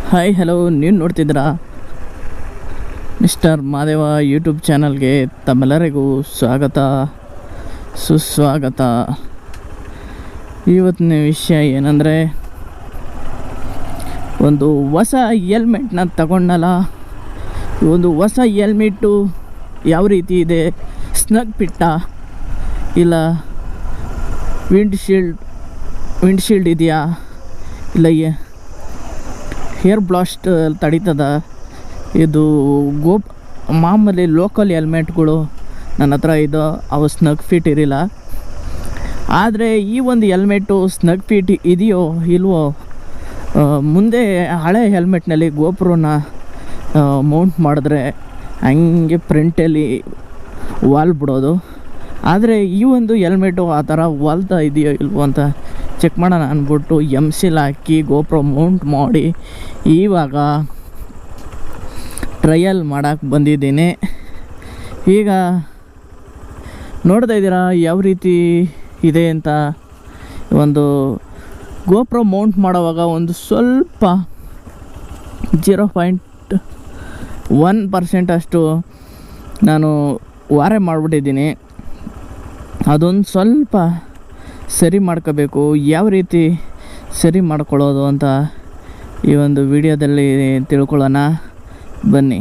Hi hello, ನೀವು ನೋಡ್ತಿದ್ದೀರಾ mister Madeva YouTube ಚಾನಲ್ಗೆ ತಮ್ಮೆಲ್ಲರಿಗೂ ಸ್ವಾಗತ ಸುಸ್ವಾಗತ. ಇವತ್ತಿನ ವಿಷಯ ಏನಂದರೆ, ಒಂದು ಹೊಸ ಹೆಲ್ಮೆಟ್ನ ತಗೊಂಡಲ್ಲ. ಈ ಒಂದು ಹೊಸ ಹೆಲ್ಮೆಟ್ಟು ಯಾವ ರೀತಿ ಇದೆ, ಸ್ನಗ್ ಪಿಟ್ಟ ಇಲ್ಲ ವಿಂಡ್ಶೀಲ್ಡ್ ಇದೆಯಾ, ಇಲ್ಲ ಏರ್ ಬ್ಲಾಸ್ಟ್ ತಡೀತದ, ಇದು ಮಾಮೂಲಿ ಲೋಕಲ್ ಹೆಲ್ಮೆಟ್ಗಳು ನನ್ನ ಹತ್ರ ಇದು ಅವು ಸ್ನಗ್ ಫಿಟ್ ಇರಲಿಲ್ಲ. ಆದರೆ ಈ ಒಂದು ಹೆಲ್ಮೆಟ್ಟು ಸ್ನಗ್ ಫಿಟ್ ಇದೆಯೋ ಇಲ್ವೋ, ಮುಂದೆ ಹಳೆ ಹೆಲ್ಮೆಟ್ನಲ್ಲಿ ಗೋಪ್ರೋನ ಮೌಂಟ್ ಮಾಡಿದ್ರೆ ಹಂಗೆ ಫ್ರಂಟಲ್ಲಿ ವಾಲ್ ಬಿಡೋದು. ಆದರೆ ಈ ಒಂದು ಹೆಲ್ಮೆಟು ಆ ಥರ ವಾಲ್ತಾ ಇದೆಯೋ ಇಲ್ವೋ ಅಂತ ಚೆಕ್ ಮಾಡೋಣ ಅಂದ್ಬಿಟ್ಟು MCL ಹಾಕಿ ಗೋಪ್ರೋ ಮೌಂಟ್ ಮಾಡಿ ಇವಾಗ ಟ್ರಯಲ್ ಮಾಡೋಕ್ಕೆ ಬಂದಿದ್ದೀನಿ. ಈಗ ನೋಡ್ತಾ ಇದ್ದೀರಾ ಯಾವ ರೀತಿ ಇದೆ ಅಂತ. ಒಂದು ಗೋಪ್ರೋ ಮೌಂಟ್ ಮಾಡೋವಾಗ ಒಂದು ಸ್ವಲ್ಪ 0.1% ಅಷ್ಟು ನಾನು ವಾರೆ ಮಾಡಿಬಿಟ್ಟಿದ್ದೀನಿ. ಅದೊಂದು ಸ್ವಲ್ಪ ಸರಿ ಮಾಡ್ಕೋಬೇಕು. ಯಾವ ರೀತಿ ಸರಿ ಮಾಡ್ಕೊಳ್ಳೋದು ಅಂತ ಈ ಒಂದು ವಿಡಿಯೋದಲ್ಲಿ ತಿಳ್ಕೊಳ್ಳೋಣ ಬನ್ನಿ.